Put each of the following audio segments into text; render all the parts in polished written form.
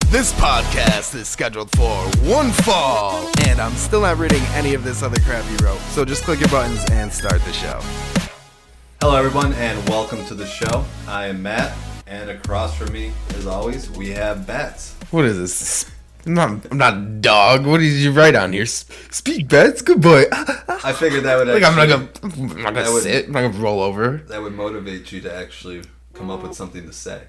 This podcast is scheduled for one fall, and I'm still not reading any of this other crap you wrote, so just click your buttons and start the show. Hello everyone, and welcome to the show. I am Matt, and across from me, as always, we have Bats. What is this? I'm not a dog. What did you write on here? Speak, Bats. Good boy. I figured that would like actually... I'm not gonna sit. I'm not gonna roll over. That would motivate you to actually come up with something to say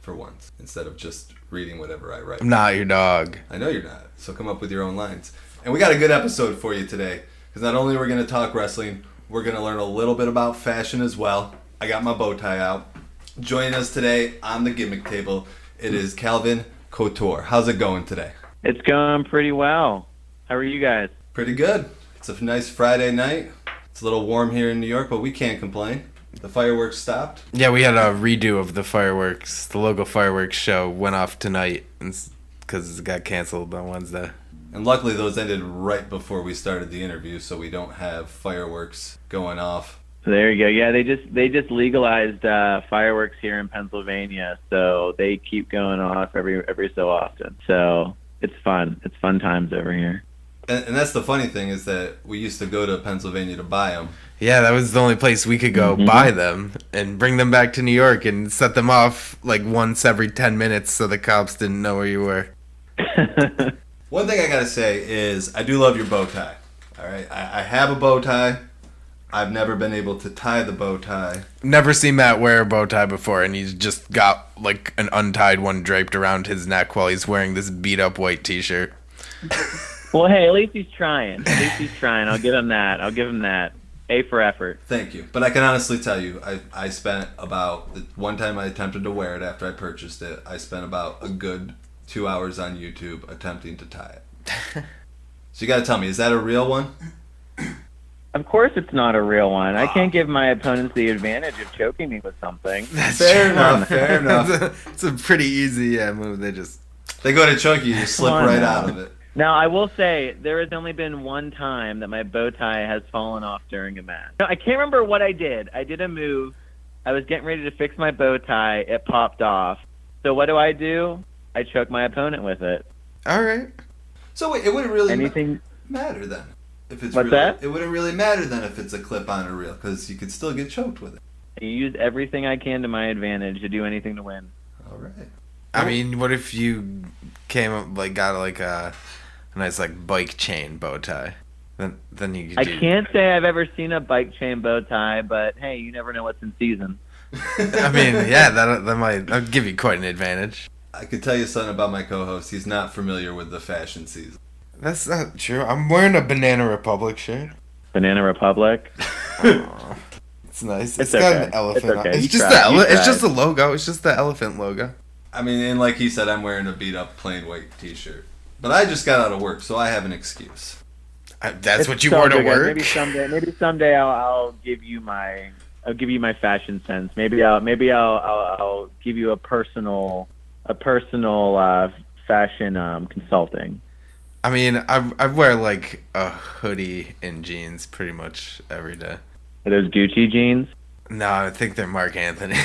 for once, instead of just reading whatever I write. I'm not your dog. I know you're not, so come up with your own lines. And we got a good episode for you today, because not only are we going to talk wrestling, we're going to learn a little bit about fashion as well. I got my bow tie out. Joining us today on the Gimmick Table, it is Calvin Couture. How's it going today? It's going pretty well. How are you guys? Pretty good. It's a nice Friday night. It's a little warm here in New York, but we can't complain. The fireworks stopped. Yeah, we had a redo of the fireworks. The local fireworks show went off tonight because it got canceled on Wednesday. And luckily those ended right before we started the interview, so we don't have fireworks going off. There you go. Yeah, they just legalized fireworks here in Pennsylvania, so they keep going off every so often. So it's fun. It's fun times over here. And that's the funny thing, is that we used to go to Pennsylvania to buy them. Yeah, that was the only place we could go buy them and bring them back to New York and set them off like once every 10 minutes so the cops didn't know where you were. One thing I gotta say is I do love your bow tie. All right, I have a bow tie. I've never been able to tie the bow tie. Never seen Matt wear a bow tie before, and he's just got like an untied one draped around his neck while he's wearing this beat up white t-shirt. Well, hey, at least he's trying. I'll give him that. A for effort. Thank you. But I can honestly tell you, I spent about, the one time I attempted to wear it after I purchased it, I spent about a good 2 hours on YouTube attempting to tie it. So you got to tell me, is that a real one? Of course it's not a real one. I can't give my opponents the advantage of choking me with something. Fair enough. It's a pretty easy move. They go to choke you, you slip right out of it. Now, I will say, there has only been one time that my bow tie has fallen off during a match. No, I can't remember what I did. I did a move. I was getting ready to fix my bow tie. It popped off. So what do? I choke my opponent with it. All right. So wait, it wouldn't really matter then. If it's What's that? It wouldn't really matter then if it's a clip-on or reel, because you could still get choked with it. I use everything I can to my advantage to do anything to win. All right. I mean, what if you came up, got a nice bike chain bow tie? Then you could I can't say I've ever seen a bike chain bow tie, but hey, you never know what's in season. I mean, yeah, that might give you quite an advantage. I could tell you something about my co-host. He's not familiar with the fashion season. That's not true. I'm wearing a Banana Republic shirt. Banana Republic? Oh, it's nice. It's got okay. an elephant on it. Okay. It's just the logo. It's just the elephant logo. I mean, and like he said, I'm wearing a beat-up plain white t-shirt. But I just got out of work, so I have an excuse. That's what you wore to work? Maybe someday I'll give you my fashion sense. Maybe I'll give you a personal fashion consulting. I mean, I wear a hoodie and jeans pretty much every day. Are those Gucci jeans? No, I think they're Mark Anthony.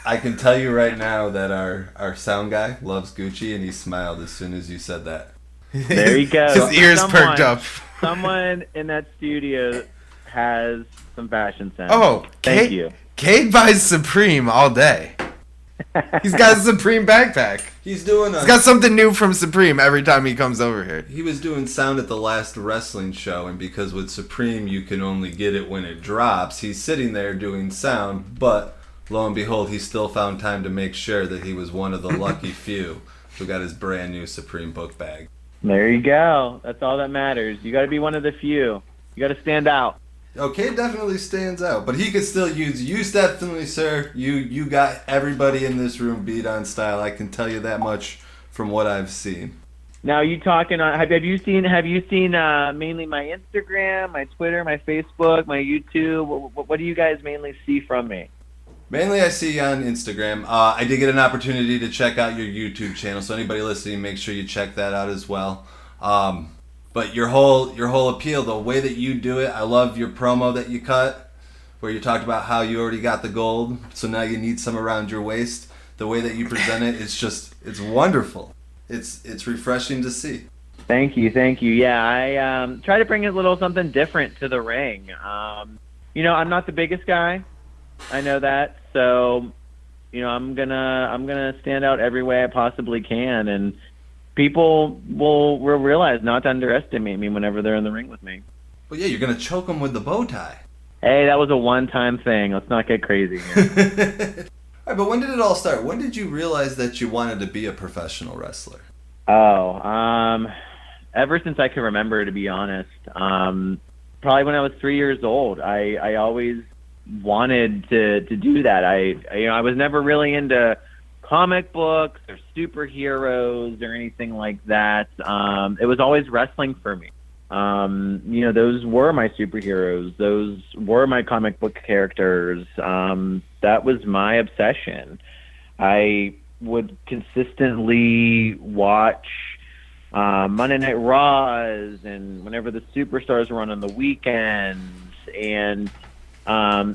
I can tell you right now that our sound guy loves Gucci, and he smiled as soon as you said that. There you go. His ears perked up. Someone in that studio has some fashion sense. Oh, thank you. Cade buys Supreme all day. He's got a Supreme backpack. He's got something new from Supreme every time he comes over here. He was doing sound at the last wrestling show, and because with Supreme you can only get it when it drops, he's sitting there doing sound, but lo and behold, he still found time to make sure that he was one of the lucky few who got his brand new Supreme book bag. There you go. That's all that matters. You got to be one of the few. You got to stand out. Okay, definitely stands out, but he could still use you. Definitely, sir. You got everybody in this room beat on style. I can tell you that much from what I've seen. Now, you talking on? Have you seen mainly my Instagram, my Twitter, my Facebook, my YouTube? What do you guys mainly see from me? Mainly, I see you on Instagram. I did get an opportunity to check out your YouTube channel, so anybody listening, make sure you check that out as well. But your whole appeal, the way that you do it, I love your promo that you cut, where you talked about how you already got the gold, so now you need some around your waist. The way that you present it, it's wonderful. It's refreshing to see. Thank you. Yeah, I try to bring a little something different to the ring. I'm not the biggest guy. I know that. So, I'm gonna stand out every way I possibly can, and people will realize not to underestimate me whenever they're in the ring with me. Well, yeah, you're gonna choke them with the bow tie. Hey, that was a one-time thing. Let's not get crazy here. All right, but when did it all start? When did you realize that you wanted to be a professional wrestler? Oh, ever since I can remember, to be honest. Probably when I was 3 years old. I always wanted to do that. I was never really into comic books or superheroes or anything like that. It was always wrestling for me. Those were my superheroes. Those were my comic book characters. That was my obsession. I would consistently watch Monday Night Raws and whenever the superstars were on the weekends, and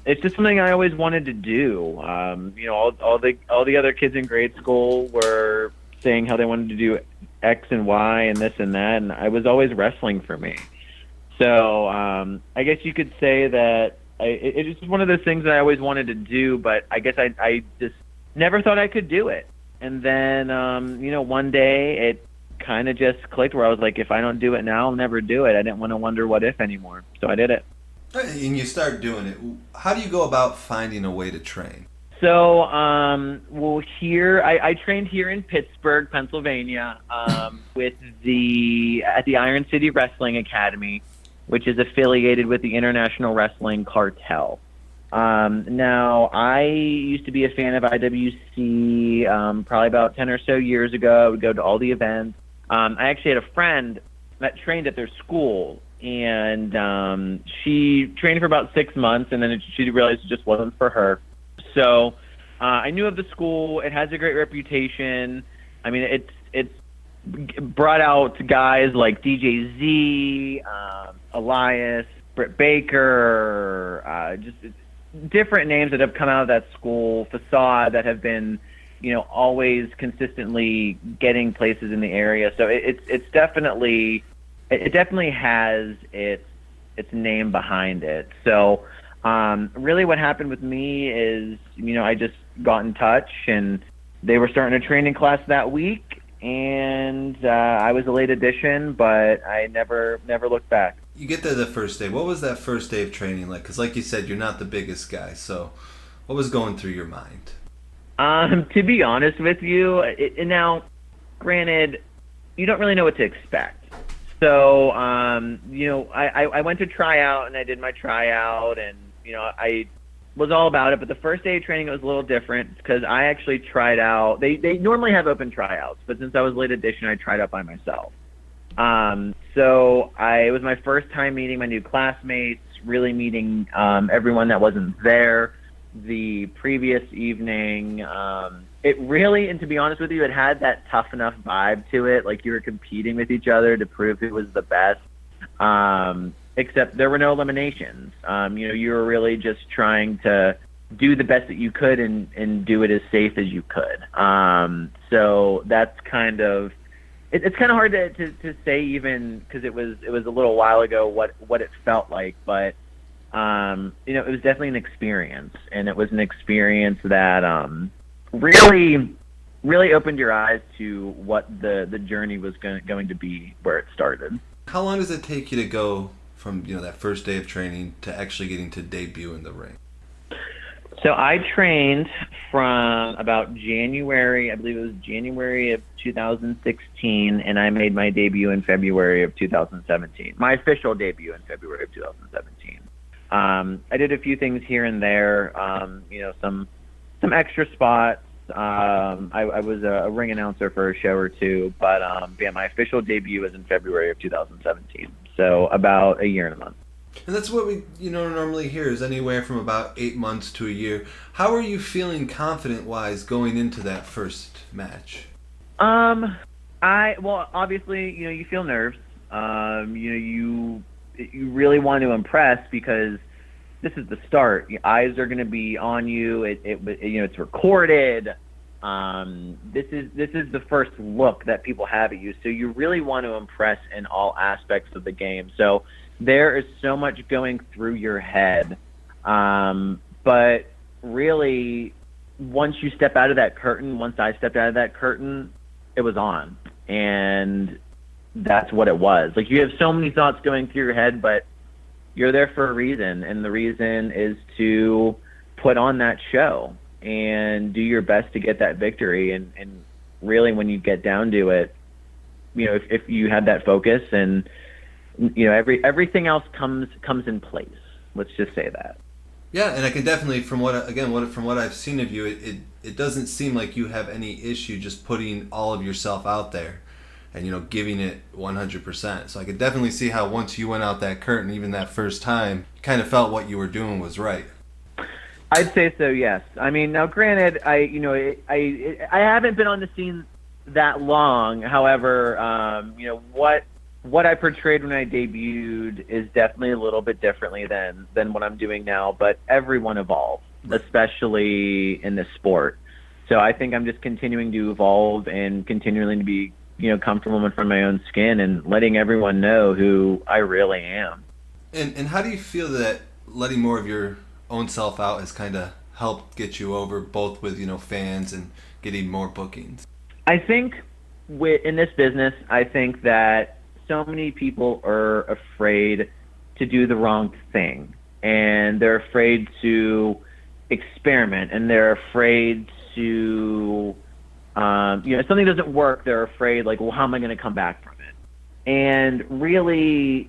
it's just something I always wanted to do. All the other kids in grade school were saying how they wanted to do X and Y and this and that, and I was always wrestling for me. So I guess you could say that it's just one of those things that I always wanted to do, but I guess I just never thought I could do it. And then, one day it kind of just clicked where I was like, if I don't do it now, I'll never do it. I didn't want to wonder what if anymore. So I did it. And you start doing it. How do you go about finding a way to train? So, here I trained here in Pittsburgh, Pennsylvania, at the Iron City Wrestling Academy, which is affiliated with the International Wrestling Cartel. Now, I used to be a fan of IWC probably about 10 or so years ago. I would go to all the events. I actually had a friend that trained at their school, and she trained for about 6 months, and then she realized it just wasn't for her. So I knew of the school. It has a great reputation. I mean, it's brought out guys like DJ Z, Elias, Britt Baker, just different names that have come out of that school, Facade, that have been, always consistently getting places in the area. So it definitely has its name behind it. So really what happened with me is, I just got in touch, and they were starting a training class that week, and I was a late addition, but I never looked back. You get there the first day. What was that first day of training like? Because like you said, you're not the biggest guy. So what was going through your mind? To be honest with you, now, granted, you don't really know what to expect. So, I went to try out, and I did my tryout, and, I was all about it. But the first day of training, it was a little different because I actually tried out. They normally have open tryouts, but since I was late addition, I tried out by myself. So it was my first time meeting my new classmates, really meeting everyone that wasn't there the previous evening. It really, and to be honest with you, it had that tough enough vibe to it, like you were competing with each other to prove who was the best. Except there were no eliminations. You were really just trying to do the best that you could and do it as safe as you could. So that's kind of, it's kind of hard to say, even because it was a little while ago what it felt like, but it was definitely an experience, and it was an experience that really opened your eyes to what the journey was going to be where it started. How long does it take you to go from that first day of training to actually getting to debut in the ring? So I trained from about January, I believe it was January of 2016, and I made my debut in February of 2017. My official debut in February of 2017. I did a few things here and there, some extra spots. I was a ring announcer for a show or two, but my official debut was in February of 2017. So about a year and a month. And that's what we normally hear, is anywhere from about 8 months to a year. How are you feeling confident-wise going into that first match? Obviously, you feel nerves. You really want to impress because this is the start. Your eyes are going to be on you. It's recorded. This is the first look that people have at you, so you really want to impress in all aspects of the game. So there is so much going through your head, but really, once you step out of that curtain, once I stepped out of that curtain, it was on, and that's what it was. Like, you have so many thoughts going through your head, but you're there for a reason, and the reason is to put on that show and do your best to get that victory. And really, when you get down to it, if you have that focus, and everything else comes in place. Let's just say that. Yeah, and I can definitely, from what I've seen of you, it doesn't seem like you have any issue just putting all of yourself out there and giving it 100%. So I could definitely see how once you went out that curtain, even that first time, you kind of felt what you were doing was right. I'd say so, yes. I mean, now granted, I haven't been on the scene that long. However, what I portrayed when I debuted is definitely a little bit differently than what I'm doing now. But everyone evolves, especially in this sport. So I think I'm just continuing to evolve and continuing to be comfortable in front of my own skin and letting everyone know who I really am. And how do you feel that letting more of your own self out has kind of helped get you over, both with fans and getting more bookings? I think in this business, I think that so many people are afraid to do the wrong thing, and they're afraid to experiment, and they're afraid to if something doesn't work, they're afraid, like, well, how am I going to come back from it? And really,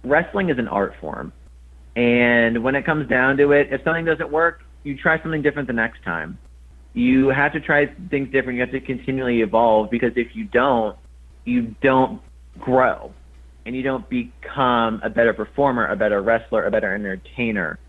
wrestling is an art form. And when it comes down to it, if something doesn't work, you try something different the next time. You have to try things different. You have to continually evolve, because if you don't grow, and you don't become a better performer, a better wrestler, a better entertainer.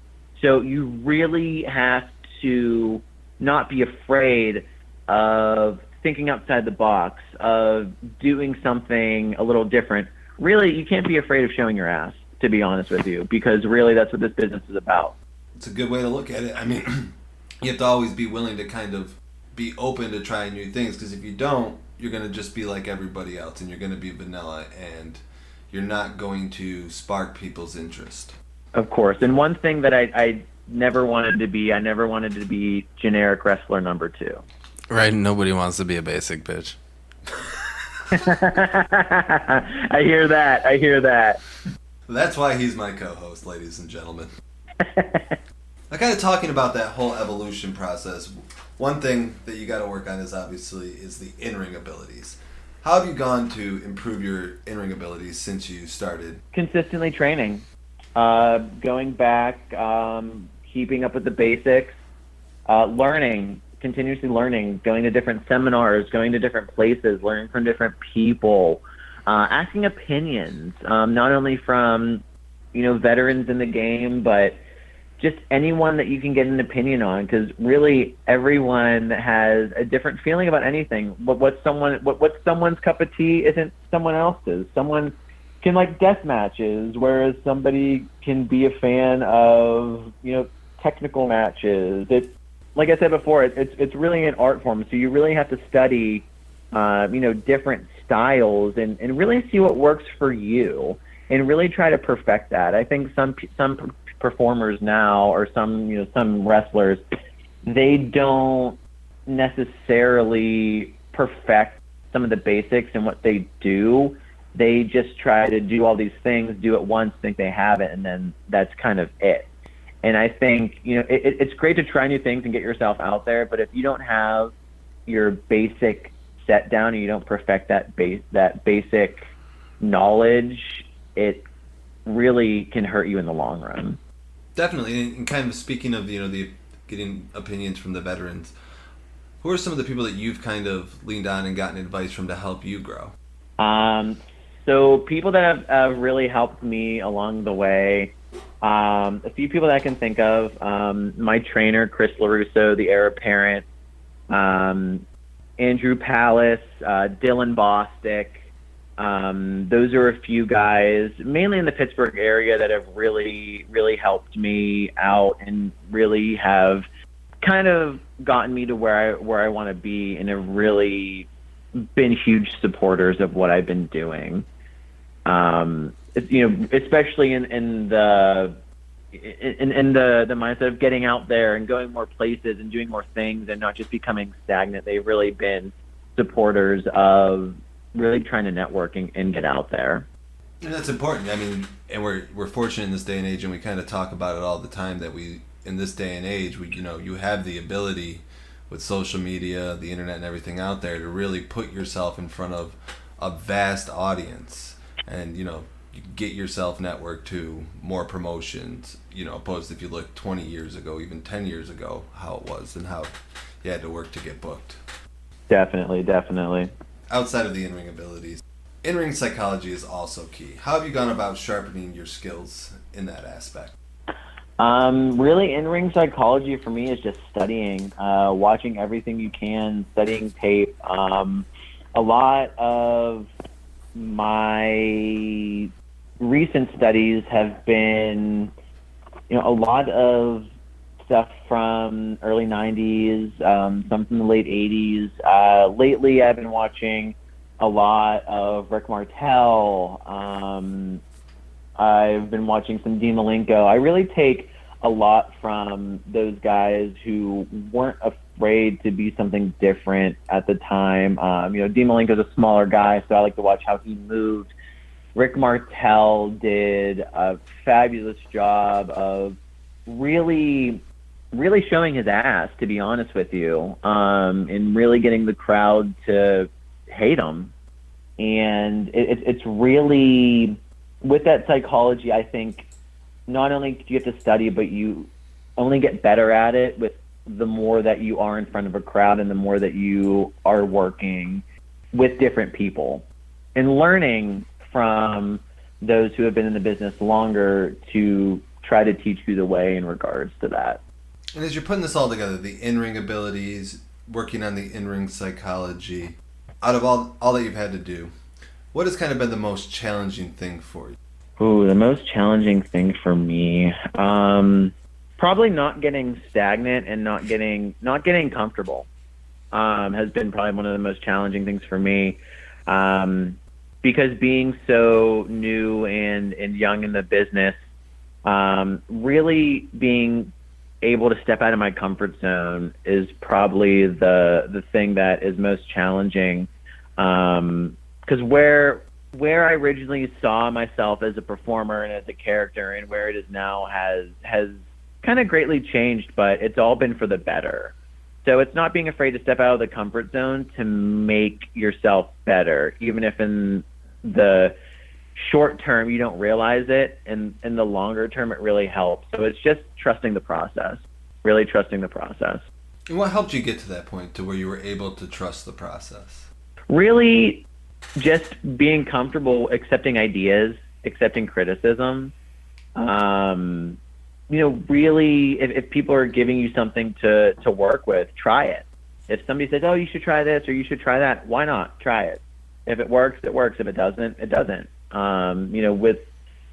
So you really have to not be afraid of thinking outside the box, of doing something a little different. Really, you can't be afraid of showing your ass, to be honest with you, because really that's what this business is about. It's a good way to look at it. I mean, you have to always be willing to kind of be open to trying new things, because if you don't, you're going to just be like everybody else, and you're going to be vanilla, and you're not going to spark people's interest. Of course. And one thing that I never wanted to be generic wrestler number 2. Right, nobody wants to be a basic bitch. I hear that. That's why he's my co-host, ladies and gentlemen. Now, kind of talking about that whole evolution process, one thing that you got to work on is the in-ring abilities. How have you gone to improve your in-ring abilities since you started? Consistently training, going back, keeping up with the basics, continuously learning, going to different seminars, going to different places, learning from different people, asking opinions, not only from veterans in the game, but just anyone that you can get an opinion on, because really everyone has a different feeling about anything. What's someone's cup of tea isn't someone else's. Someone can like death matches, whereas somebody can be a fan of technical matches. It's like I said before, it's really an art form. So you really have to study different styles and really see what works for you and really try to perfect that. I think some performers now, or some wrestlers, they don't necessarily perfect some of the basics in what they do. They just try to do all these things, do it once, think they have it, and then that's kind of it. And I think it's great to try new things and get yourself out there, but if you don't have your basic set down and you don't perfect that basic knowledge, it really can hurt you in the long run. Definitely. And kind of speaking of the getting opinions from the veterans, who are some of the people that you've kind of leaned on and gotten advice from to help you grow? So people that have really helped me along the way, a few people that I can think of, my trainer, Chris LaRusso, the heir apparent, Andrew Pallas, Dylan Bostic. Those are a few guys, mainly in the Pittsburgh area, that have really, really helped me out and really have kind of gotten me to where I want to be, and have really been huge supporters of what I've been doing. Especially in the mindset of getting out there and going more places and doing more things and not just becoming stagnant. They've really been supporters of really trying to network and get out there. And that's important. I mean, and we're fortunate in this day and age, and we kind of talk about it all the time, that in this day and age, you have the ability with social media, the internet, and everything out there to really put yourself in front of a vast audience, and you get yourself networked to more promotions. Opposed to if you look 20 years ago, even 10 years ago, how it was and how you had to work to get booked. Definitely. Outside of the in-ring abilities, in-ring psychology is also key. How have you gone about sharpening your skills in that aspect? Really, in-ring psychology for me is just studying, watching everything you can, studying tape. A lot of my recent studies have been, a lot of stuff from early 90s, some from the late 80s. Lately, I've been watching a lot of Rick Martel. I've been watching some Dean Malenko. I really take a lot from those guys who weren't afraid to be something different at the time. Dean Malenko's a smaller guy, so I like to watch how he moved. Rick Martel did a fabulous job of really showing his ass, to be honest with you, and really getting the crowd to hate him. And it's really, with that psychology, I think not only do you have to study, but you only get better at it with the more that you are in front of a crowd and the more that you are working with different people and learning from those who have been in the business longer to try to teach you the way in regards to that. And as you're putting this all together, the in-ring abilities, working on the in-ring psychology, out of all that you've had to do, what has kind of been the most challenging thing for you? Ooh, the most challenging thing for me, probably not getting stagnant and not getting comfortable, has been probably one of the most challenging things for me. Because being so new and young in the business, really being able to step out of my comfort zone is probably the thing that is most challenging. Because where I originally saw myself as a performer and as a character and where it is now has kind of greatly changed, but it's all been for the better. So it's not being afraid to step out of the comfort zone to make yourself better, even if in the short term you don't realize it, and in the longer term it really helps. So it's just trusting the process, really trusting the process. And what helped you get to that point to where you were able to trust the process? Really just being comfortable accepting ideas, accepting criticism. Really, if people are giving you something to work with, try it. If somebody says, oh, you should try this or you should try that, why not? Try it. If it works, it works. If it doesn't, it doesn't.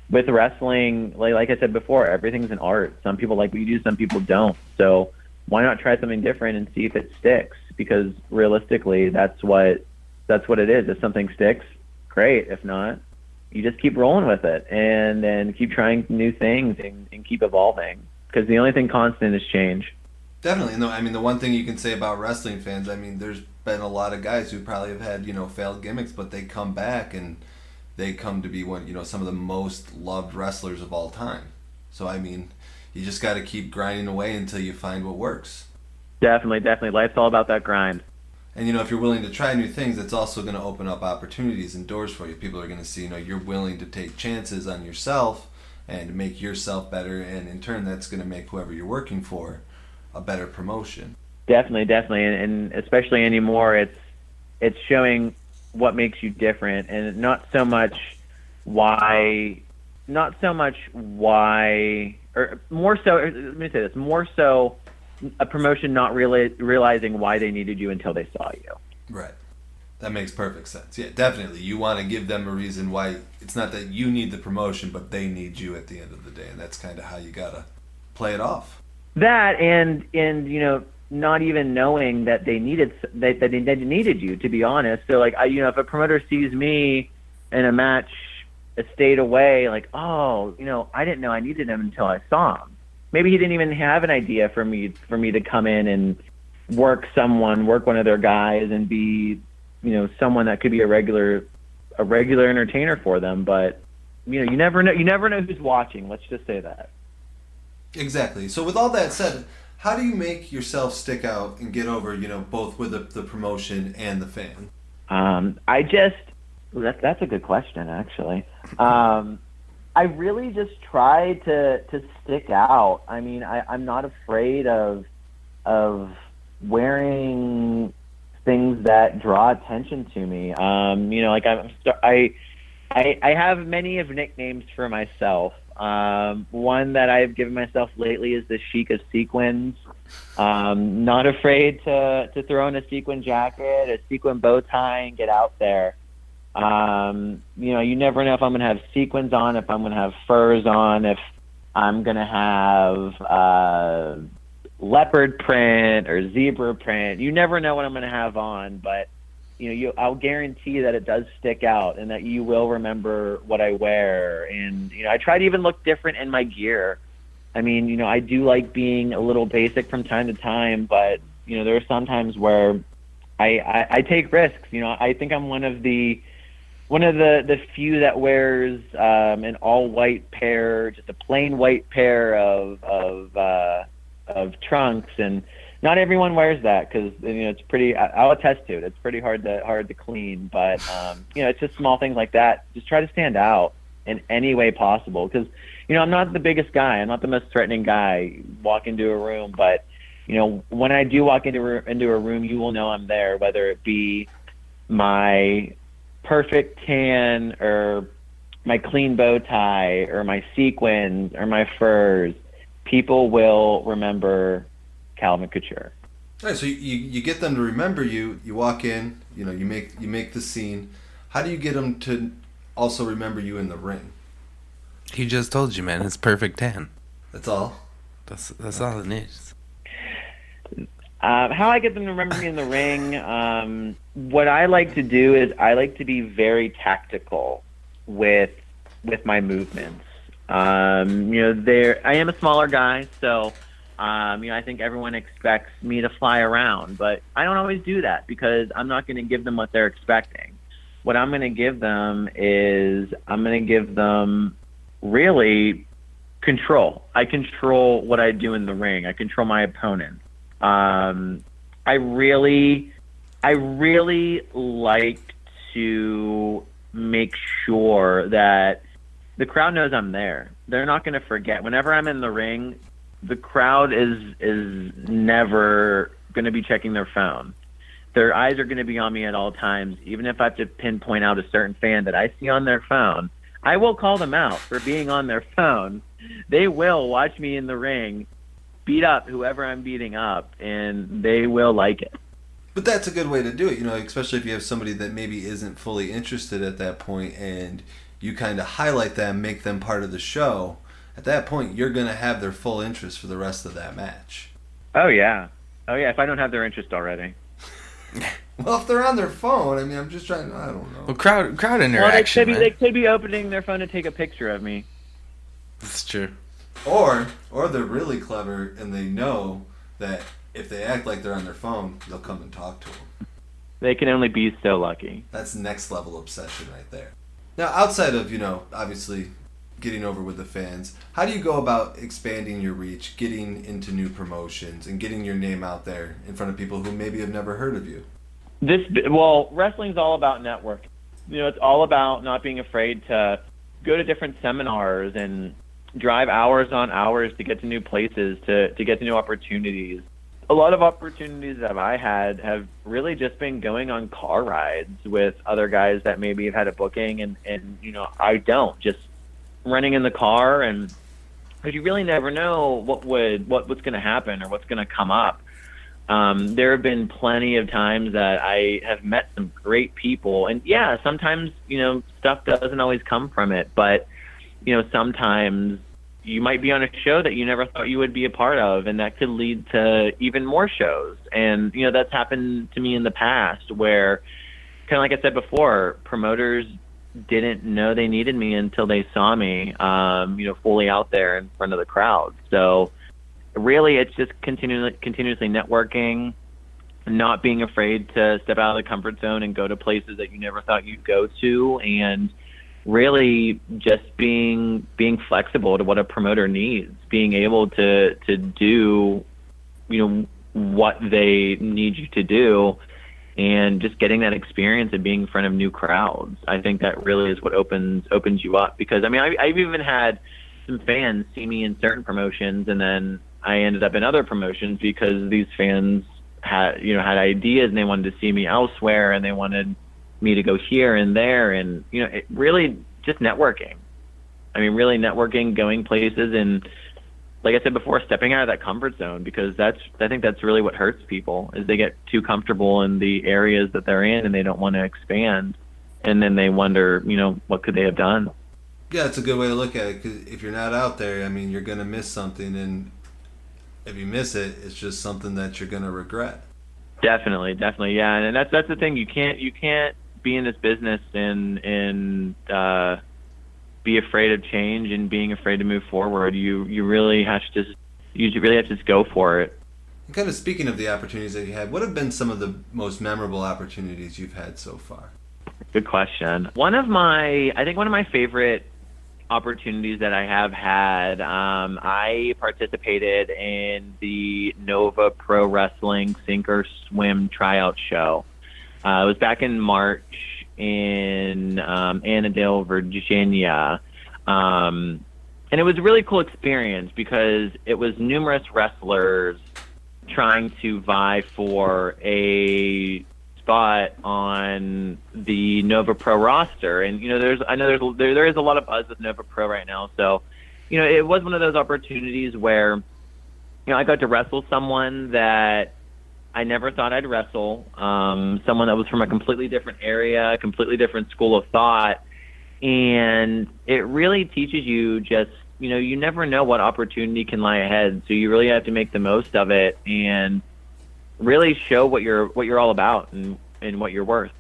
With wrestling, like I said before, everything's an art. Some people like what you do, some people don't. So why not try something different and see if it sticks? Because realistically, that's what it is. If something sticks, great. If not, you just keep rolling with it and then keep trying new things and keep evolving, because the only thing constant is change. Definitely. No, I mean, the one thing you can say about wrestling fans, I mean, there's been a lot of guys who probably have had, failed gimmicks, but they come back and they come to be some of the most loved wrestlers of all time. So, I mean, you just got to keep grinding away until you find what works. Definitely. Life's all about that grind. And, if you're willing to try new things, it's also going to open up opportunities and doors for you. People are going to see, you're willing to take chances on yourself and make yourself better. And in turn, that's going to make whoever you're working for a better promotion. Definitely. And especially anymore, it's showing what makes you different, and not so much why, or more so, let me say this, more so a promotion not really realizing why they needed you until they saw you. Right. That makes perfect sense. Yeah, definitely. You want to give them a reason why it's not that you need the promotion, but they need you at the end of the day. And that's kind of how you got to play it off. That and not even knowing that they needed you, to be honest. So like if a promoter sees me in a match a state away, like, oh, I didn't know I needed him until I saw him. Maybe he didn't even have an idea for me to come in and work one of their guys and be someone that could be a regular entertainer for them. But you never know who's watching. Let's just say that. Exactly. So with all that said, how do you make yourself stick out and get over, both with the promotion and the fan? That's a good question, actually. I really just try to stick out. I mean, I'm not afraid of wearing things that draw attention to me. I have many of nicknames for myself. One that I've given myself lately is the Chic of Sequins. Not afraid to throw in a sequin jacket, a sequin bow tie, and get out there. You never know if I'm going to have sequins on, if I'm going to have furs on, if I'm going to have leopard print or zebra print. You never know what I'm going to have on, but I'll guarantee that it does stick out and that you will remember what I wear. And, I try to even look different in my gear. I mean, I do like being a little basic from time to time, but, there are some times where I take risks. I think I'm one of the few that wears an all white pair, just a plain white pair of trunks, and not everyone wears that because it's pretty. I'll attest to it. It's pretty hard to clean, but it's just small things like that. Just try to stand out in any way possible because I'm not the biggest guy. I'm not the most threatening guy. Walk into a room, but when I do walk into a room, you will know I'm there, whether it be my perfect tan or my clean bow tie or my sequins or my furs. People will remember Calvin Couture. All right, so you get them to remember you. You walk in, you make the scene. How do you get them to also remember you in the ring? He just told you, man. It's perfect tan. That's all. That's all it needs. How I get them to remember me in the ring, what I like to do is I like to be very tactical with my movements. I am a smaller guy, so I think everyone expects me to fly around, but I don't always do that because I'm not going to give them what they're expecting. What I'm going to give them is really control. I control what I do in the ring. I control my opponent. I really like to make sure that the crowd knows I'm there. They're not going to forget. Whenever I'm in the ring, the crowd is never going to be checking their phone. Their eyes are going to be on me at all times. Even if I have to pinpoint out a certain fan that I see on their phone, I will call them out for being on their phone. They will watch me in the ring beat up whoever I'm beating up, and they will like it. But that's a good way to do it, especially if you have somebody that maybe isn't fully interested at that point, and you kind of highlight them, make them part of the show. At that point, you're going to have their full interest for the rest of that match. Oh yeah, if I don't have their interest already. Well, if they're on their phone, I'm just trying to, I don't know. Well, crowd interaction. Well, they could be opening their phone to take a picture of me. That's true. Or they're really clever and they know that if they act like they're on their phone, they'll come and talk to them. They can only be so lucky. That's next level obsession right there. Now, outside of, obviously getting over with the fans, how do you go about expanding your reach, getting into new promotions, and getting your name out there in front of people who maybe have never heard of you? Wrestling's all about network. It's all about not being afraid to go to different seminars and drive hours on hours to get to new places, to get to new opportunities. A lot of opportunities that I had have really just been going on car rides with other guys that maybe have had a booking and I don't. Just running in the car, and because you really never know what's going to happen or what's going to come up. There have been plenty of times that I have met some great people, and sometimes stuff doesn't always come from it, but sometimes you might be on a show that you never thought you would be a part of, and that could lead to even more shows. And, that's happened to me in the past where, kind of like I said before, promoters didn't know they needed me until they saw me, fully out there in front of the crowd. So really, it's just continuously networking, not being afraid to step out of the comfort zone and go to places that you never thought you'd go to, and really just being flexible to what a promoter needs, being able to do, what they need you to do, and just getting that experience of being in front of new crowds. I think that really is what opens you up, because I've even had some fans see me in certain promotions, and then I ended up in other promotions because these fans had ideas and they wanted to see me elsewhere, and they wanted me to go here and there, and it really just networking. Really networking, going places, and like I said before, stepping out of that comfort zone, because I think that's really what hurts people, is they get too comfortable in the areas that they're in and they don't want to expand, and then they wonder, what could they have done? Yeah, it's a good way to look at it, because if you're not out there, you're going to miss something, and if you miss it, it's just something that you're going to regret. Definitely, yeah, and that's the thing. You can't be in this business and be afraid of change and being afraid to move forward. You really have to just go for it. And kind of speaking of the opportunities that you had, what have been some of the most memorable opportunities you've had so far? Good question. One of my favorite opportunities that I have had, I participated in the Nova Pro Wrestling Sink or Swim tryout show. It was back in March in Annandale, Virginia. And it was a really cool experience because it was numerous wrestlers trying to vie for a spot on the Nova Pro roster. And, there is a lot of buzz with Nova Pro right now. So, it was one of those opportunities where, I got to wrestle someone that I never thought I'd wrestle, someone that was from a completely different area, a completely different school of thought. And it really teaches you just, you never know what opportunity can lie ahead. So you really have to make the most of it and really show what you're all about and what you're worth.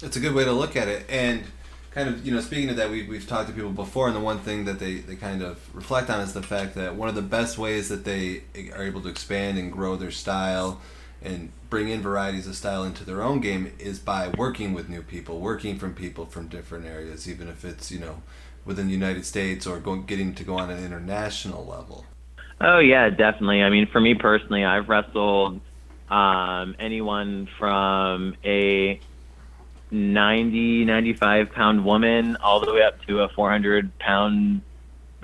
It's a good way to look at it. And kind of, speaking of that, we've talked to people before, and the one thing that they kind of reflect on is the fact that one of the best ways that they are able to expand and grow their style and bring in varieties of style into their own game is by working with new people, working from people from different areas, even if it's, within the United States or getting to go on an international level. Oh, yeah, definitely. For me personally, I've wrestled anyone from a 95-pound woman all the way up to a 400-pound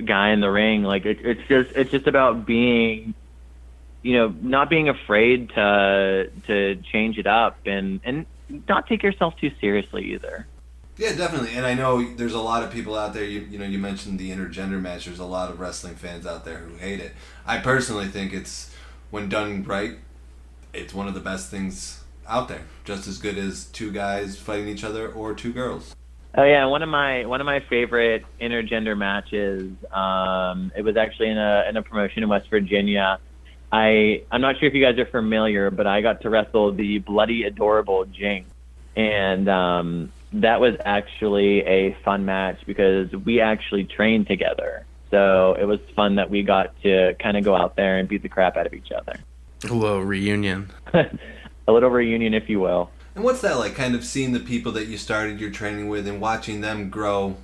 guy in the ring. Like, it's just about being, not being afraid to change it up and not take yourself too seriously either. Yeah, definitely. And I know there's a lot of people out there, you mentioned the intergender match. There's a lot of wrestling fans out there who hate it. I personally think it's, when done right, it's one of the best things out there. Just as good as two guys fighting each other or two girls. Oh yeah, one of my favorite intergender matches. It was actually in a promotion in West Virginia. I'm not sure if you guys are familiar, but I got to wrestle the Bloody Adorable Jinx, and that was actually a fun match because we actually trained together. So it was fun that we got to kind of go out there and beat the crap out of each other. A little reunion. A little reunion, if you will. And what's that like, kind of seeing the people that you started your training with and watching them grow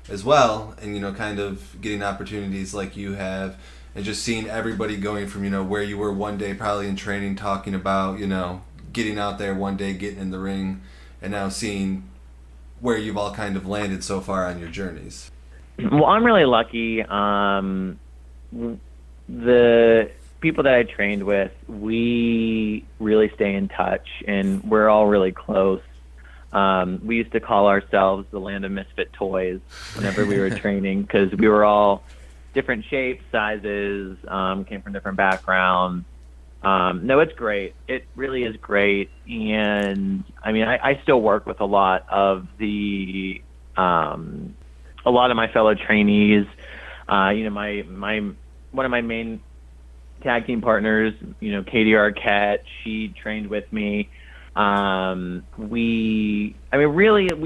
as well, and, kind of getting opportunities like you have, and just seeing everybody going from, where you were one day probably in training talking about, getting out there one day, getting in the ring, and now seeing where you've all kind of landed so far on your journeys? Well, I'm really lucky. The people that I trained with, we really stay in touch, and we're all really close. We used to call ourselves the land of misfit toys whenever we were training, because we were all different shapes, sizes, came from different backgrounds. No, it's great. It really is great. And I still work with a lot of my fellow trainees. My one of my main tag team partners, Katie Arquette, she trained with me. We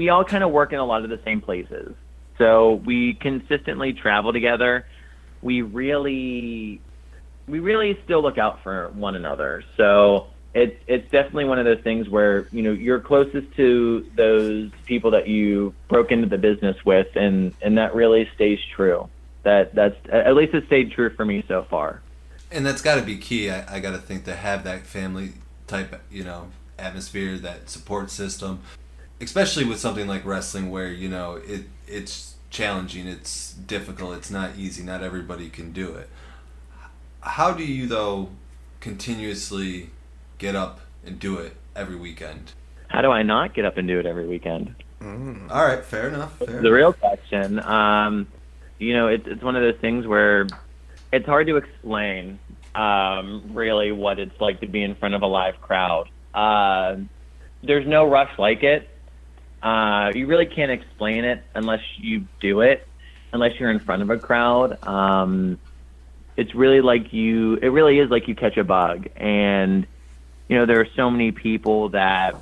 all kind of work in a lot of the same places. So we consistently travel together. We really still look out for one another. So it's definitely one of those things where, you're closest to those people that you broke into the business with, and that really stays true. That's at least it stayed true for me so far. And that's got to be key. I got to think, to have that family type, atmosphere, that support system, especially with something like wrestling, where it's challenging, it's difficult, it's not easy, not everybody can do it. How do you though continuously get up and do it every weekend? How do I not get up and do it every weekend? All right, fair enough. The real question. It's one of those things where it's hard to explain really what it's like to be in front of a live crowd. There's no rush like it. You really can't explain it unless you do it, unless you're in front of a crowd. It really is like you catch a bug. And, there are so many people that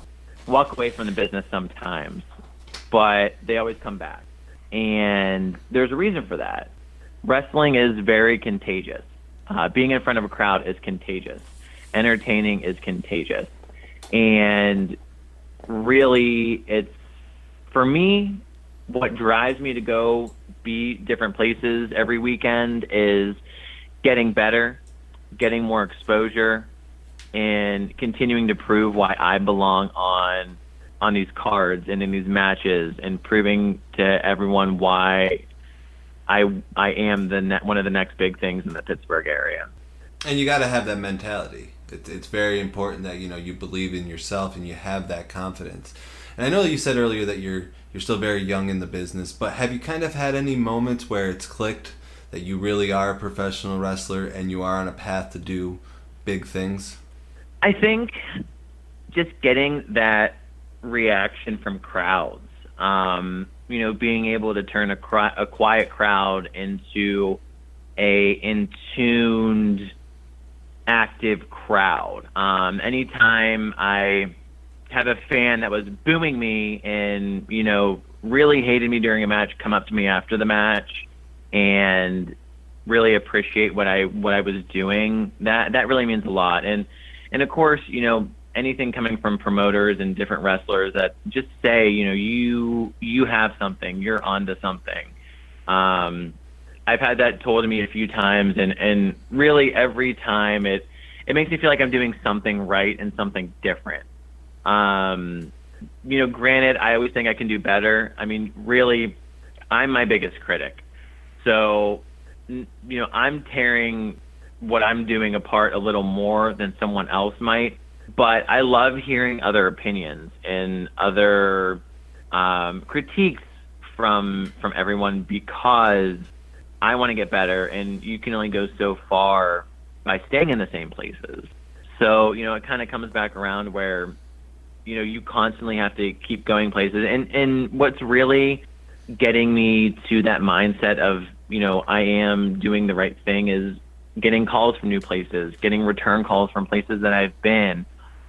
walk away from the business sometimes, but they always come back. And there's a reason for that. Wrestling is very contagious. Being in front of a crowd is contagious. Entertaining is contagious. And really, for me, what drives me to go be different places every weekend is getting better, getting more exposure, and continuing to prove why I belong on these cards and in these matches, and proving to everyone why I am one of the next big things in the Pittsburgh area. And you got to have that mentality. It's very important that you believe in yourself and you have that confidence. And I know that you said earlier that you're still very young in the business, but have you kind of had any moments where it's clicked that you really are a professional wrestler and you are on a path to do big things? I think just getting that reaction from crowds, being able to turn a quiet crowd into a in-tuned, active crowd. Anytime I have a fan that was booing me and, really hated me during a match, come up to me after the match and really appreciate what I was doing, that really means a lot. And of course, anything coming from promoters and different wrestlers that just say, you have something, you're onto something. I've had that told to me a few times, and really every time it makes me feel like I'm doing something right and something different. Granted, I always think I can do better. I mean, really, I'm my biggest critic. So, I'm tearing what I'm doing apart a little more than someone else might. But I love hearing other opinions and other critiques from everyone, because I want to get better, and you can only go so far by staying in the same places. So, it kind of comes back around where, you constantly have to keep going places. And what's really getting me to that mindset of, I am doing the right thing is getting calls from new places, getting return calls from places that I've been,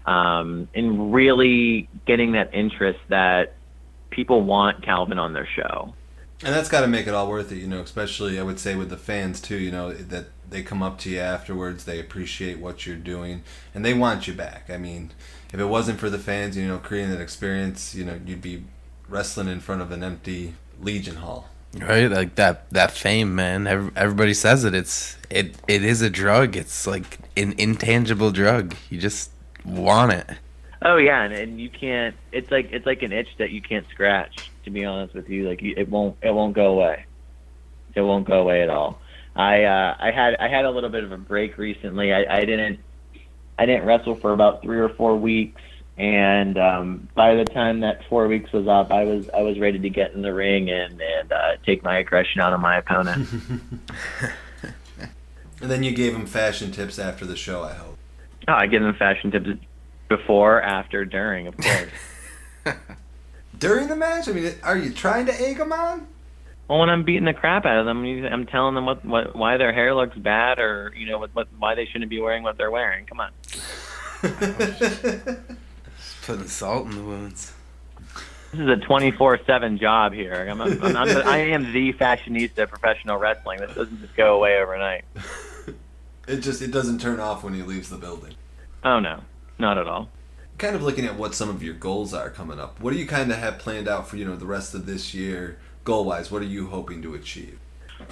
and really getting that interest that people want Calvin on their show. And that's got to make it all worth it, especially I would say with the fans too, that they come up to you afterwards, they appreciate what you're doing, and they want you back. I mean, if it wasn't for the fans, creating that experience, you'd be wrestling in front of an empty Legion Hall. Right, like that fame, man. Everybody says it. It is a drug. It's like an intangible drug. You just want it. Oh yeah, and you can't. It's like an itch that you can't scratch. To be honest with you, like it won't go away. It won't go away at all. I had a little bit of a break recently. I didn't wrestle for about 3 or 4 weeks, and by the time that 4 weeks was up, I was ready to get in the ring and take my aggression out on my opponent. And then you gave him fashion tips after the show, I hope. Oh, I give him fashion tips before, after, during, of course. During the match? I mean, are you trying to egg him on? Well, when I'm beating the crap out of them, I'm telling them why their hair looks bad, or why they shouldn't be wearing what they're wearing. Come on. Just putting salt in the wounds. This is a 24/7 job here. I am the fashionista of professional wrestling. This doesn't just go away overnight. It doesn't turn off when he leaves the building. Oh no, not at all. Kind of looking at what some of your goals are coming up. What do you kind of have planned out for the rest of this year, goal-wise? What are you hoping to achieve?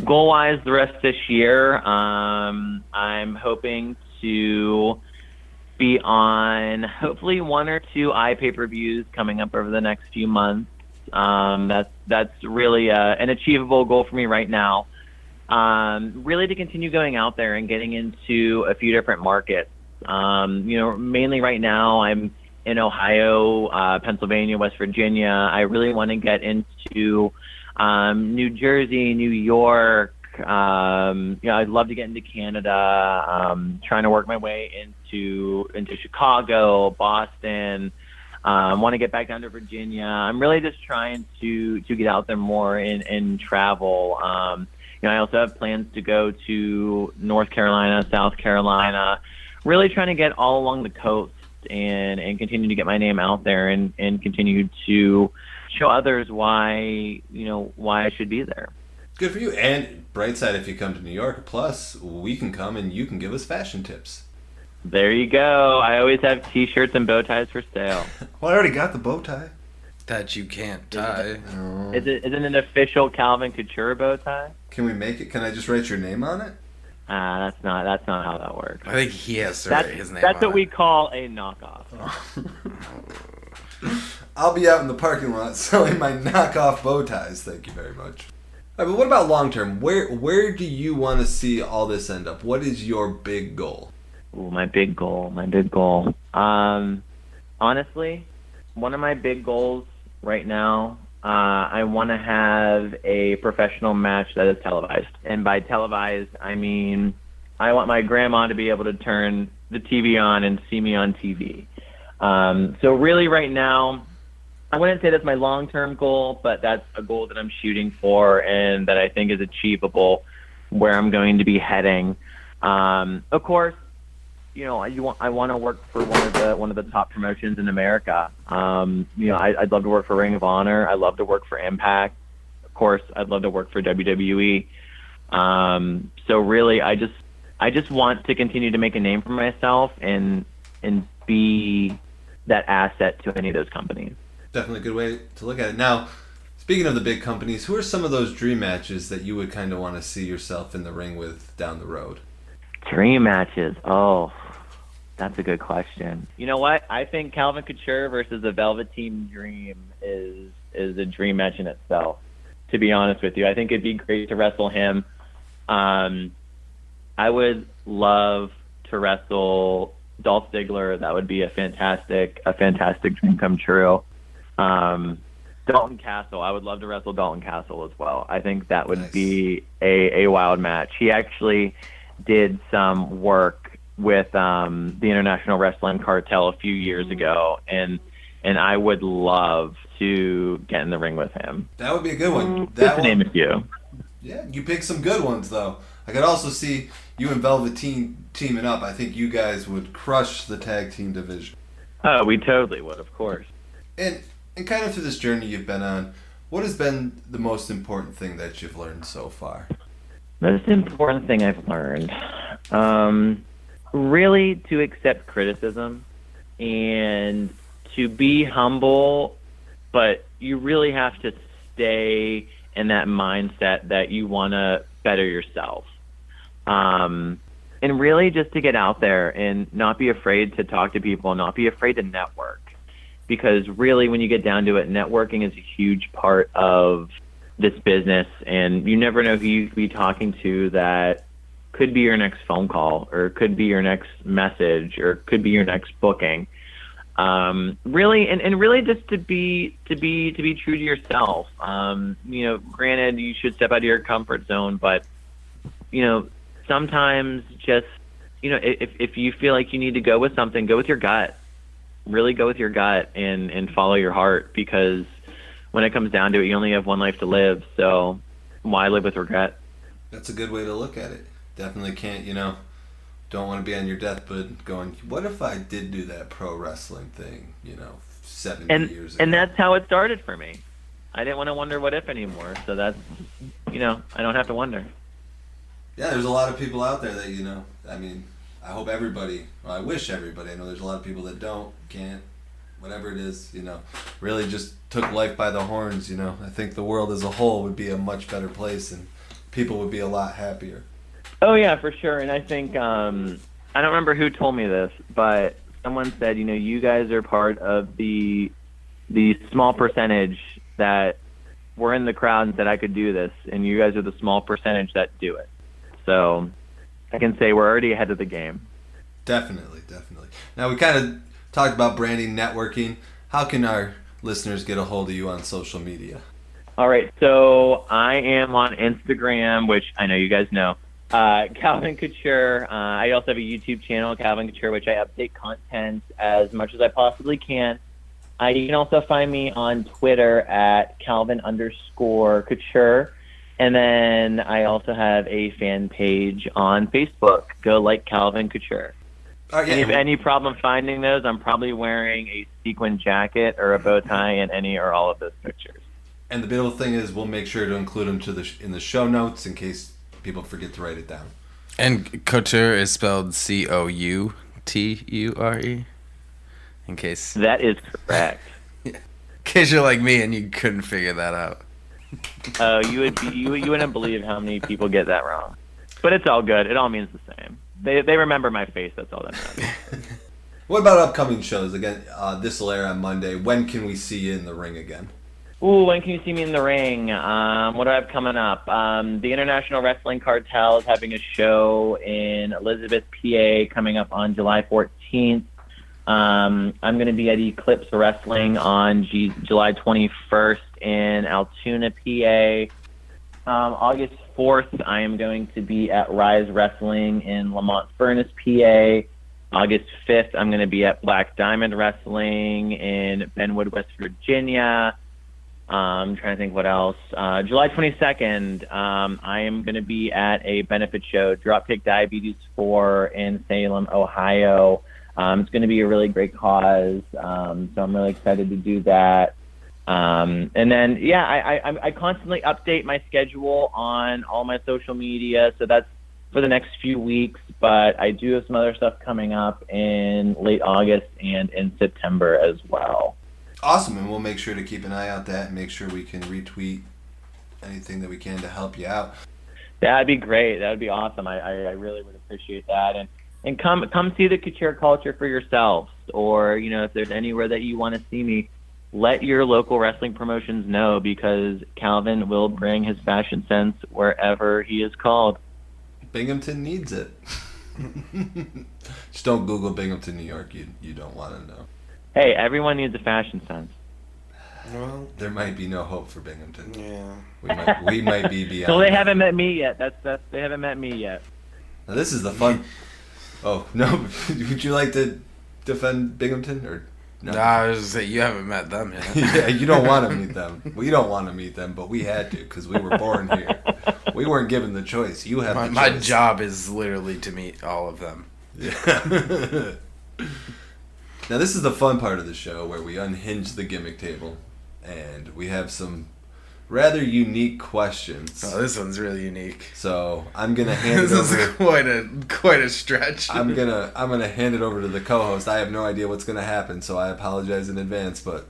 Goal-wise, the rest of this year, I'm hoping to be on hopefully 1 or 2 pay-per-views coming up over the next few months. That's really an achievable goal for me right now. Really to continue going out there and getting into a few different markets. Mainly right now I'm in Ohio, Pennsylvania, West Virginia. I really want to get into New Jersey, New York. I'd love to get into Canada. Trying to work my way into Chicago, Boston. Want to get back down to Virginia. I'm really just trying to get out there more and travel. I also have plans to go to North Carolina, South Carolina. Really trying to get all along the coast and continue to get my name out there and continue to show others why I should be there. Good for you. And bright side, if you come to New York, plus we can come and you can give us fashion tips. There you go. I always have T-shirts and bow ties for sale. Well, I already got the bow tie. That you can't tie. Is it an official Calvin Couture bow tie? Can we make it? Can I just write your name on it? That's not how that works. I think he has to write his name That's on what we call a knockoff. I'll be out in the parking lot selling my knockoff bow ties. Thank you very much. All right, but what about long term? Where do you want to see all this end up? What is your big goal? Ooh, my big goal. Honestly, one of my big goals right now, I want to have a professional match that is televised. And by televised, I mean I want my grandma to be able to turn the TV on and see me on TV. So really right now, I wouldn't say that's my long-term goal, but that's a goal that I'm shooting for and that I think is achievable where I'm going to be heading. Of course, I want to work for one of the top promotions in America. I'd love to work for Ring of Honor. I'd love to work for Impact. Of course, I'd love to work for WWE. So really, I just want to continue to make a name for myself and be that asset to any of those companies. Definitely a good way to look at it. Now, speaking of the big companies, who are some of those dream matches that you would kind of want to see yourself in the ring with down the road? Dream matches? Oh, that's a good question. You know what? I think Calvin Couture versus the Velveteen Dream is a dream match in itself, to be honest with you. I think it'd be great to wrestle him. I would love to wrestle Dolph Ziggler. That would be a fantastic dream come true. Dalton Castle. I would love to wrestle Dalton Castle as well. I think that would be a wild match. He actually did some work with the International Wrestling Cartel a few years ago, and I would love to get in the ring with him. That would be a good one. Just to name a few. Yeah, you picked some good ones, though. I could also see you and Velveteen teaming up. I think you guys would crush the tag team division. Oh, we totally would, of course. And kind of through this journey you've been on, what has been the most important thing that you've learned so far? Most important thing I've learned, really to accept criticism and to be humble, but you really have to stay in that mindset that you want to better yourself. And really just to get out there and not be afraid to talk to people, not be afraid to network. Because really, when you get down to it, networking is a huge part of this business, and you never know who you could be talking to that could be your next phone call, or could be your next message, or could be your next booking. Really, and really just to be true to yourself. Granted, you should step out of your comfort zone, but sometimes just if you feel like you need to go with something, go with your gut. Really go with your gut and follow your heart, because when it comes down to it, you only have one life to live. So why live with regret? That's a good way to look at it. Definitely can't, don't want to be on your deathbed going, what if I did do that pro wrestling thing, 70 years ago? And that's how it started for me. I didn't want to wonder what if anymore, so that's, I don't have to wonder. Yeah, there's a lot of people out there that, I hope everybody, I wish everybody, I know there's a lot of people that can't, whatever it is, really just took life by the horns, I think the world as a whole would be a much better place and people would be a lot happier. Oh, yeah, for sure. And I think, I don't remember who told me this, but someone said, you guys are part of the small percentage that were in the crowd and said I could do this, and you guys are the small percentage that do it. So I can say we're already ahead of the game. Definitely. Now, we kind of talked about branding, networking. How can our listeners get a hold of you on social media? All right, so I am on Instagram, which I know you guys know. Calvin Couture. I also have a YouTube channel, Calvin Couture, which I update content as much as I possibly can. You can also find me on Twitter at Calvin_Couture. And then I also have a fan page on Facebook. Go like Calvin Couture. Any problem finding those, I'm probably wearing a sequin jacket or a bow tie in any or all of those pictures. And the beautiful thing is we'll make sure to include them in the show notes in case people forget to write it down. And Couture is spelled Couture, in case. That is correct. In case you're like me and you couldn't figure that out. Oh, you wouldn't believe how many people get that wrong. But it's all good. It all means the same. They remember my face. That's all that matters. What about upcoming shows? Again, this will air on Monday. When can we see you in the ring again? Ooh, when can you see me in the ring? What do I have coming up? The International Wrestling Cartel is having a show in Elizabeth, PA, coming up on July 14th. I'm going to be at Eclipse Wrestling on July 21st in Altoona, PA. August 4th, I am going to be at Rise Wrestling in Lamont Furnace, PA. August 5th, I'm going to be at Black Diamond Wrestling in Benwood, West Virginia. I'm trying to think what else. July 22nd, I am going to be at a benefit show, Dropkick Diabetes 4 in Salem, Ohio. It's going to be a really great cause, so I'm really excited to do that. And then, I constantly update my schedule on all my social media, so that's for the next few weeks, but I do have some other stuff coming up in late August and in September as well. Awesome, and we'll make sure to keep an eye out that and make sure we can retweet anything that we can to help you out. That'd be great. That would be awesome. I really would appreciate that. And come see the Couture culture for yourselves, or if there's anywhere that you want to see me, let your local wrestling promotions know, because Calvin will bring his fashion sense wherever he is called. Binghamton needs it. Just don't Google Binghamton, New York. You don't want to know. Hey, everyone needs a fashion sense. Well, there might be no hope for Binghamton. Yeah, we might be beyond. So they haven't met me yet. They haven't met me yet. Now this is the fun. Oh no! Would you like to defend Binghamton or no? I was just say you haven't met them yet. Yeah, you don't want to meet them. We don't want to meet them, but we had to because we were born here. We weren't given the choice. You have my job is literally to meet all of them. Yeah. Now this is the fun part of the show where we unhinge the gimmick table, and we have some rather unique questions. Oh, this one's really unique. So I'm gonna hand it over. This is quite a stretch. I'm gonna hand it over to the co-host. I have no idea what's gonna happen, so I apologize in advance. But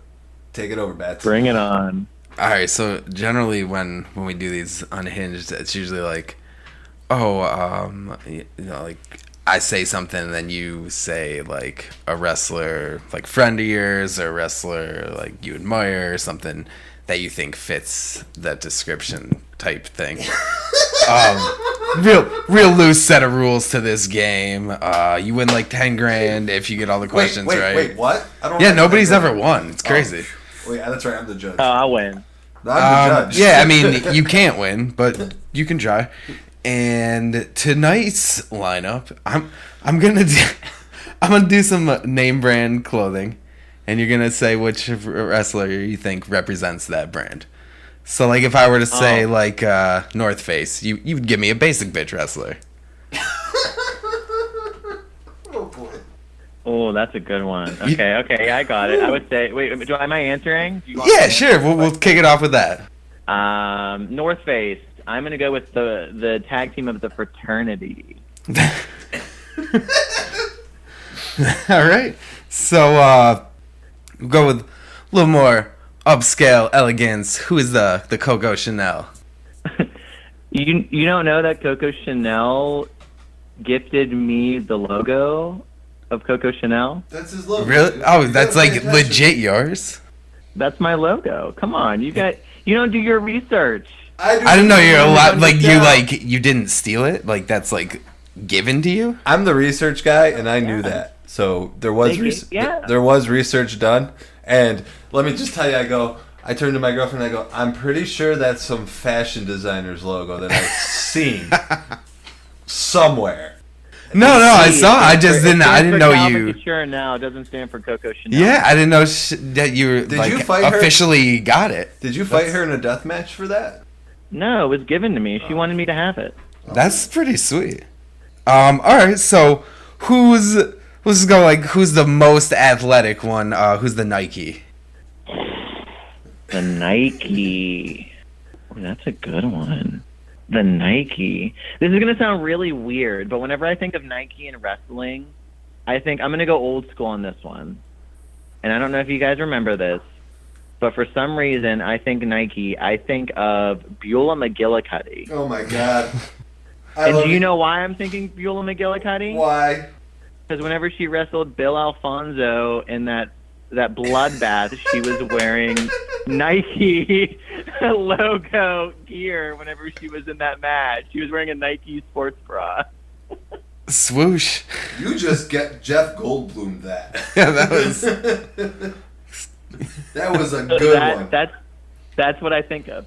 take it over, Bats. Bring it on. All right. So generally, when we do these unhinged, it's usually like, like I say something and then you say like a wrestler, like friend of yours, or a wrestler like you admire, or something that you think fits that description type thing. Real loose set of rules to this game. You win like 10 grand if you get all the questions right. Wait, what? Nobody's ever won. It's crazy. Wait, that's right. I'm the judge. Oh, I'll win. I'm the judge. Yeah, I mean, you can't win, but you can try. And tonight's lineup, I'm gonna do some name brand clothing, and you're gonna say which wrestler you think represents that brand. So, like, if I were to say, like, North Face, you would give me a basic bitch wrestler. Oh, boy. Oh, that's a good one. Okay, I got it. I would say, wait, am I answering? Yeah, sure. We'll kick it off with that. North Face. I'm going to go with the tag team of the Fraternity. All right. So, we'll go with a little more upscale elegance. Who is the Coco Chanel? You don't know that Coco Chanel gifted me the logo of Coco Chanel? That's his logo. Really? Oh, that's like legit yours? That's my logo. Come on, you don't do your research. I didn't know you're allowed. You didn't steal it. Like that's like given to you. I'm the research guy, and I knew that. So there was there was research done, and let me just tell you, I turned to my girlfriend and I go, I'm pretty sure that's some fashion designer's logo that I've seen somewhere. No, I saw. I didn't know you. Couture now doesn't stand for Coco Chanel. Yeah, I didn't know that you officially got it. Did you fight her in a death match for that? No, it was given to me. She wanted me to have it. That's pretty sweet. All right, so who's the most athletic one? Who's the Nike? The Nike. Oh, that's a good one. The Nike. This is going to sound really weird, but whenever I think of Nike and wrestling, I think I'm going to go old school on this one. And I don't know if you guys remember this, but for some reason, I think Nike, I think of Beulah McGillicuddy. Oh, my God. And do you know why I'm thinking Beulah McGillicuddy? Why? Because whenever she wrestled Bill Alfonso in that bloodbath, she was wearing Nike logo gear whenever she was in that match. She was wearing a Nike sports bra. Swoosh. You just get Jeff Goldblum that. Yeah, that was a good one. That's what I think of.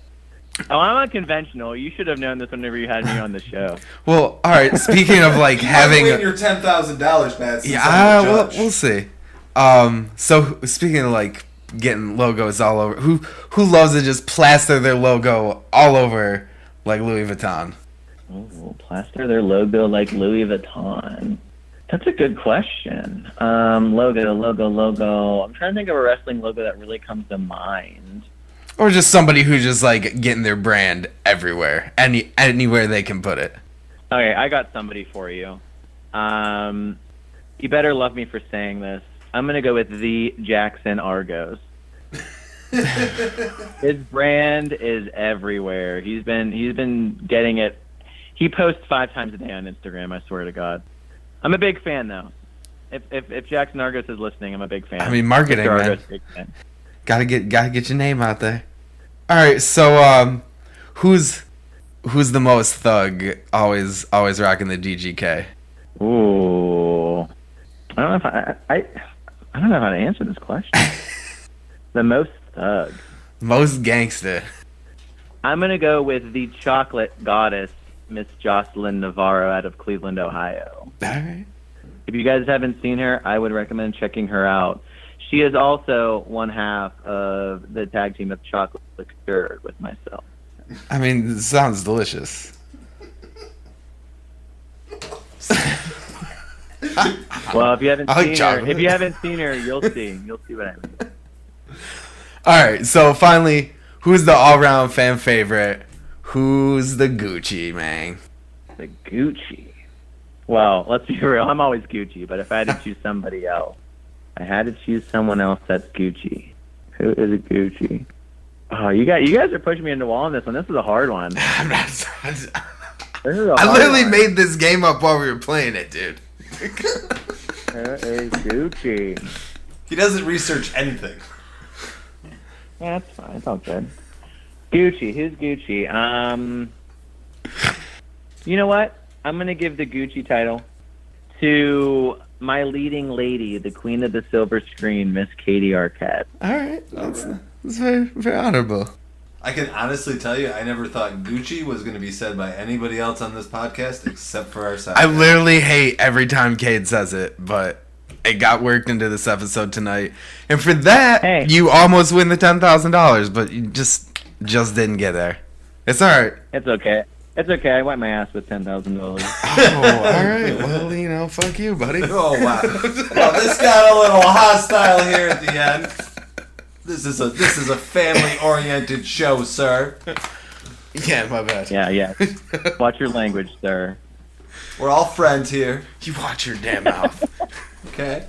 Oh, I'm unconventional. You should have known this whenever you had me on the show. Well, all right. Speaking of like having win your $10,000, Matt. Yeah, we'll see. So speaking of like getting logos all over, who loves to just plaster their logo all over like Louis Vuitton? Oh, plaster their logo like Louis Vuitton. That's a good question. Logo. I'm trying to think of a wrestling logo that really comes to mind. Or just somebody who's just like getting their brand everywhere, anywhere they can put it. Okay, I got somebody for you. You better love me for saying this. I'm gonna go with the Jackson Argos. His brand is everywhere. He's been getting it. He posts 5 times a day on Instagram. I swear to God. I'm a big fan though. If Jackson Argos is listening, I'm a big fan. I mean, marketing, Mr. man. Argos, big fan. Gotta get your name out there. All right, so who's the most thug? Always rocking the DGK. Ooh, I don't know if I don't know how to answer this question. The most thug. Most gangster. I'm gonna go with the chocolate goddess, Miss Jocelyn Navarro out of Cleveland, Ohio. All right. If you guys haven't seen her, I would recommend checking her out. She is also one half of the tag team of Chocolate Couture with myself. I mean, it sounds delicious. Well, if you haven't seen her, you'll see. You'll see what I mean. All right, so finally, who's the all-round fan favorite? Who's the Gucci, man? The Gucci. Well, let's be real. I'm always Gucci, but if I had to choose somebody else, I had to choose someone else that's Gucci. Who is a Gucci? Oh, you guys are pushing me into the wall on this one. This is a hard one. I literally made this game up while we were playing it, dude. Who is Gucci? He doesn't research anything. Yeah, that's fine. It's all good. Gucci. Who's Gucci? You know what? I'm going to give the Gucci title to my leading lady, the queen of the silver screen, Miss Katie Arquette. All right. That's very, very honorable. I can honestly tell you, I never thought Gucci was going to be said by anybody else on this podcast except for our side. I literally hate every time Cade says it, but it got worked into this episode tonight. And for that, you almost win the $10,000, but you just Just didn't get there. It's all right. It's okay. It's okay. I wiped my ass with $10,000. Oh, all right. Well, fuck you, buddy. Oh, wow. Well, this got a little hostile here at the end. This is a family-oriented show, sir. Yeah, my bad. Yeah. Watch your language, sir. We're all friends here. You watch your damn mouth. Okay?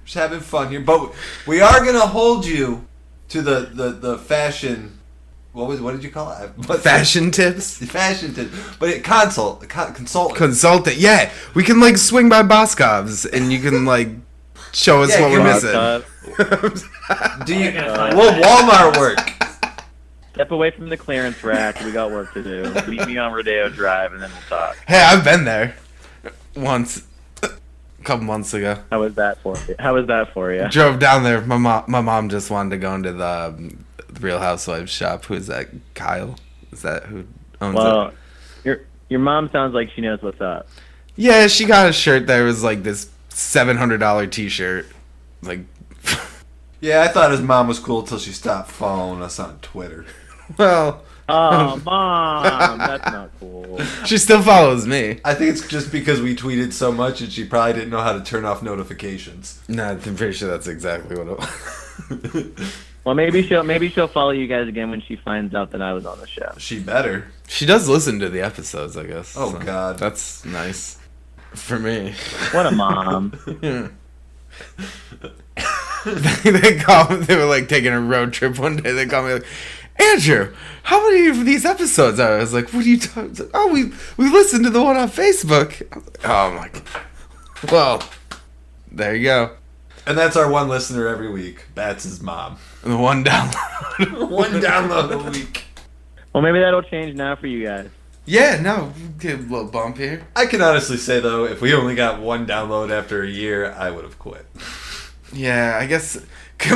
Just having fun here. But we are going to hold you to the fashion... What did you call it? Fashion tips? Fashion tips. But consultant. Consultant. Yeah. We can, swing by Boscov's, and you can, show us what we're missing. Will Walmart work? Step away from the clearance rack. We got work to do. Meet me on Rodeo Drive, and then we'll talk. Hey, I've been there. Once. A couple months ago. How was that for you? Drove down there. My mom just wanted to go into the Real Housewives shop. Who is that? Kyle? Is that who owns it? Well, your mom sounds like she knows what's up. Yeah, she got a shirt that was this $700 t-shirt. Yeah, I thought his mom was cool until she stopped following us on Twitter. Well... Oh, Mom! That's not cool. She still follows me. I think it's just because we tweeted so much and she probably didn't know how to turn off notifications. No, I'm pretty sure that's exactly what it was. Well, maybe she'll follow you guys again when she finds out that I was on the show. She better. She does listen to the episodes, I guess. Oh, so God. That's nice. For me. What a mom. Yeah. They called me, they were taking a road trip one day. They called me Andrew, how many of these episodes are? I was like, what are you talking about? Oh, we listened to the one on Facebook. Oh my God. Well, there you go. And that's our one listener every week. Bats' mom. The one download. One download a week. Well, maybe that'll change now for you guys. Yeah, no, get a little bump here. I can honestly say, though, if we only got one download after a year, I would have quit. Yeah, I guess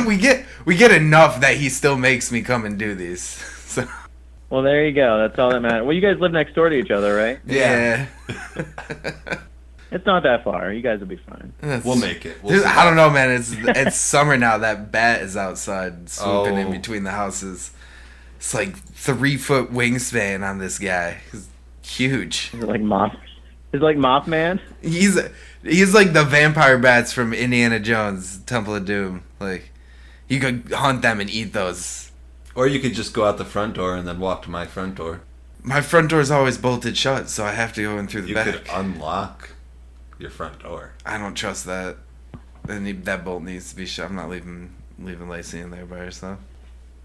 we get enough that he still makes me come and do these. So. Well, there you go. That's all that matters. Well, you guys live next door to each other, right? Yeah. It's not that far. You guys will be fine. We'll make it. I don't know, man. It's summer now. That bat is outside swooping in between the houses. It's 3-foot wingspan on this guy. He's huge. Is it like Mothman? He's like the vampire bats from Indiana Jones, Temple of Doom. You could hunt them and eat those. Or you could just go out the front door and then walk to my front door. My front door is always bolted shut, so I have to go in through the back. You could unlock your front door. I don't trust that. That bolt needs to be shut. I'm not leaving Lacey in there by herself.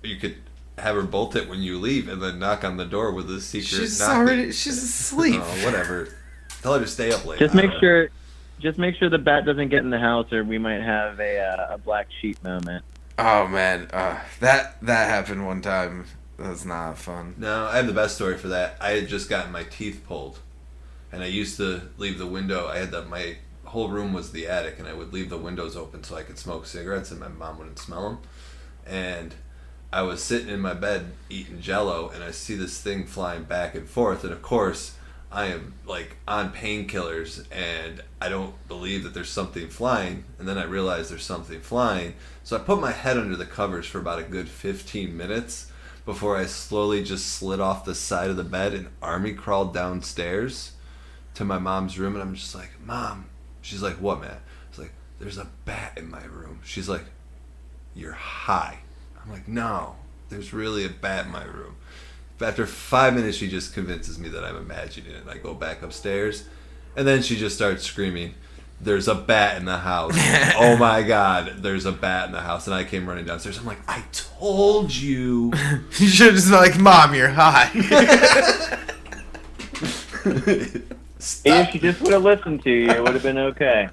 You could have her bolt it when you leave and then knock on the door with a secret she's asleep. Oh, whatever. Tell her to stay up late. Just make sure the bat doesn't get in the house, or we might have a black sheep moment. Oh man, that happened one time. That was not fun. No, I have the best story for that. I had just gotten my teeth pulled, and I used to leave the window. My whole room was the attic, and I would leave the windows open so I could smoke cigarettes, and my mom wouldn't smell them. And I was sitting in my bed eating Jell-O, and I see this thing flying back and forth, and of course, I am on painkillers, and I don't believe that there's something flying, and then I realize there's something flying. So I put my head under the covers for about a good 15 minutes before I slowly just slid off the side of the bed and army crawled downstairs to my mom's room, and I'm just like, Mom. She's like, what, man? I was like, there's a bat in my room. She's like, you're high. I'm like, no, there's really a bat in my room. After 5 minutes, she just convinces me that I'm imagining it, and I go back upstairs, and then she just starts screaming, there's a bat in the house. Oh my God, there's a bat in the house. And I came running downstairs. I'm like, I told you. You should have just been like, Mom, you're high. If she just would have listened to you, it would have been okay.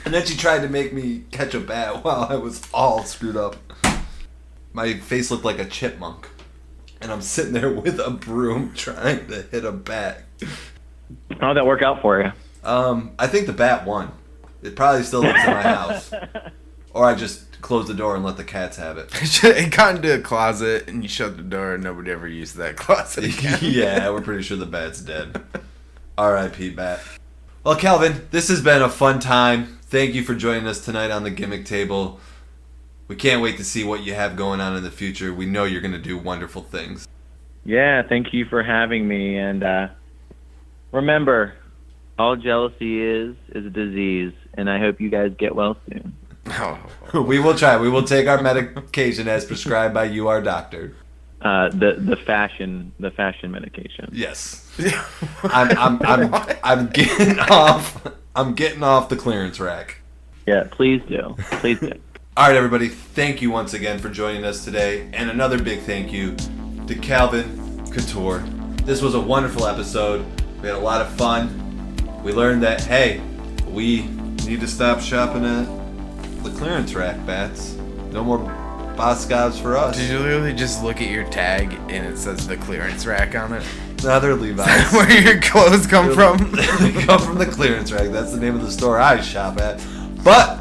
And then she tried to make me catch a bat while I was all screwed up. My face looked like a chipmunk. And I'm sitting there with a broom trying to hit a bat. How'd that work out for you? I think the bat won. It probably still lives in my house. Or I just closed the door and let the cats have it. It got into a closet, and you shut the door, and nobody ever used that closet again. Yeah, we're pretty sure the bat's dead. R.I.P. bat. Well, Calvin, this has been a fun time. Thank you for joining us tonight on the Gimmick Table. we can't wait to see what you have going on in the future. We know you're going to do wonderful things. Yeah, thank you for having me. And remember, all jealousy is a disease, and I hope you guys get well soon. We will try. We will take our medication as prescribed by you, our doctor. The fashion medication. Yes. I'm getting off. I'm getting off the clearance rack. Yeah, please do. Please do. All right, everybody. Thank you once again for joining us today, and another big thank you to Calvin Couture. This was a wonderful episode. We had a lot of fun. We learned that hey, we need to stop shopping at the clearance rack, Bats. No more Boscovs for us. Did you literally just look at your tag and it says the clearance rack on it? No, they're Levi's. Where your clothes come from? They come from the clearance rack. That's the name of the store I shop at. But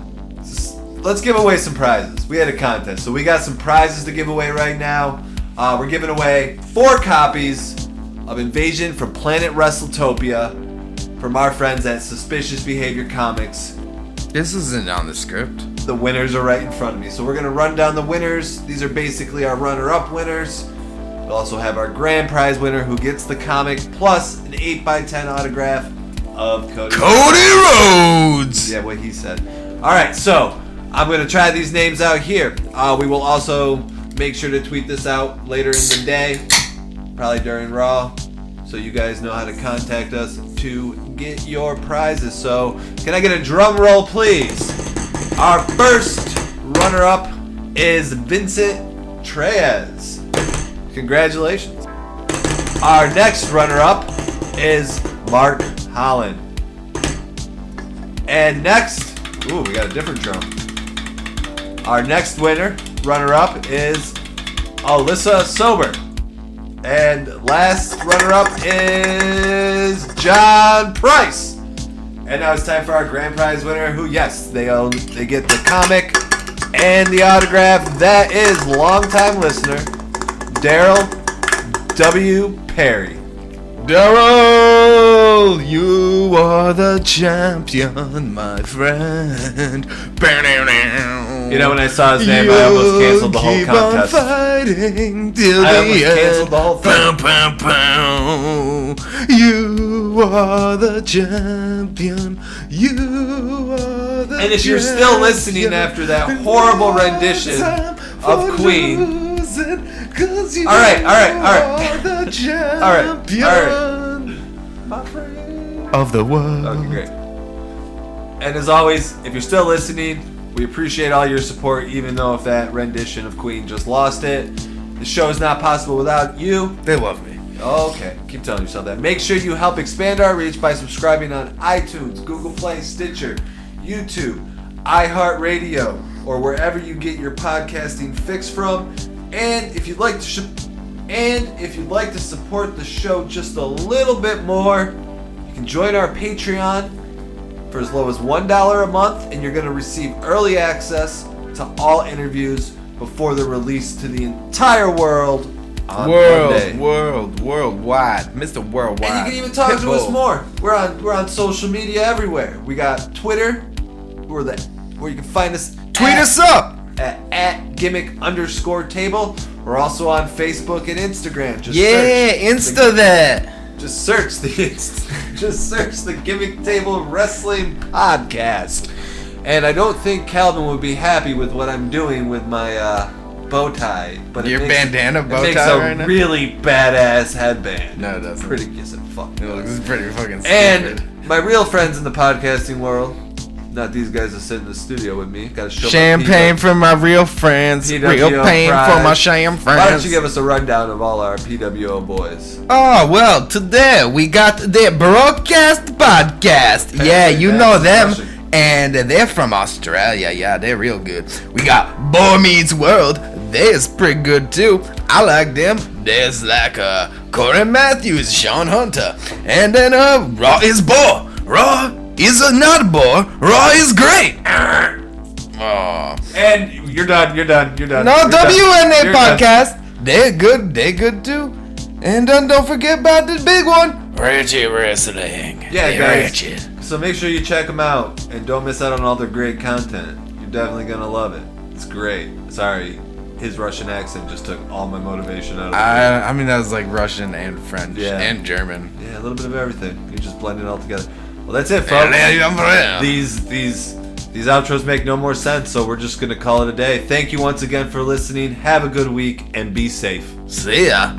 let's give away some prizes. We had a contest, so we got some prizes to give away right now. We're giving away 4 copies of Invasion from Planet WrestleTopia from our friends at Suspicious Behavior Comics. This isn't on the script. The winners are right in front of me. So we're going to run down the winners. These are basically our runner-up winners. We'll also have our grand prize winner who gets the comic plus an 8x10 autograph of Cody Rhodes! Yeah, what he said. Alright, so I'm going to try these names out here. We will also make sure to tweet this out later in the day, probably during Raw, so you guys know how to contact us to get your prizes. So can I get a drum roll, please? Our first runner-up is Vincent Treyes. Congratulations. Our next runner-up is Mark Holland. And next, ooh, we got a different drum. Our next runner-up is Alyssa Sober. And last runner-up is John Price. And now it's time for our grand prize winner, who, yes, they get the comic and the autograph. That is longtime listener Daryl W. Perry. Daryl, you are the champion, my friend. You know, when I saw his name, I almost canceled the whole contest. Fighting till I the almost canceled the whole thing. Pow, pow, pow. You are the champion. You are the And if you're still listening after that horrible rendition of Queen. All right. Of the world. Okay, great. And as always, if you're still listening, we appreciate all your support, even though if that rendition of Queen just lost it. The show is not possible without you. They love me. Okay, keep telling yourself that. Make sure you help expand our reach by subscribing on iTunes, GooglePlay, Stitcher, YouTube, iHeartRadio, or wherever you get your podcasting fix from. And if you'd like to support the show just a little bit more, you can join our Patreon for as low as $1 a month, and you're going to receive early access to all interviews before they're released to the entire world on Monday. Worldwide, Mr. Worldwide. And you can even talk to us more. We're on social media everywhere. We got Twitter, where you can find us. Tweet us up at Gimmick_Table. We're also on Facebook and Instagram. Just search the Gimmick Table Wrestling Podcast. And I don't think Calvin would be happy with what I'm doing with my bow tie. But your bandana bow tie right now? It makes a really badass headband. No, it doesn't. Pretty fucking. It looks pretty fucking stupid. And my real friends in the podcasting world. Not these guys that sit in the studio with me. Got to show champagne for my real friends. Real pain for my sham friends. Why don't you give us a rundown of all our PWO boys? Oh, well, today we got the Broadcast Podcast. Yeah, you know them. And they're from Australia. Yeah, they're real good. We got Boy Meets World. They're pretty good, too. I like them. There's like Corey Matthews, Sean Hunter. And then Raw is Boy. Raw is not bore. Raw is great. Oh. And you're done. No, WNA podcast. They're good too. And don't forget about the big one, Richie Wrestling. Yeah, guys. Richie. So make sure you check them out and don't miss out on all their great content. You're definitely gonna love it. It's great. Sorry, his Russian accent just took all my motivation out of it. I mean, that was like Russian and French Yeah. and German. Yeah, a little bit of everything. You just blend it all together. Well, that's it, folks. These outros make no more sense, so we're just gonna call it a day. Thank you once again for listening. Have a good week and be safe. See ya.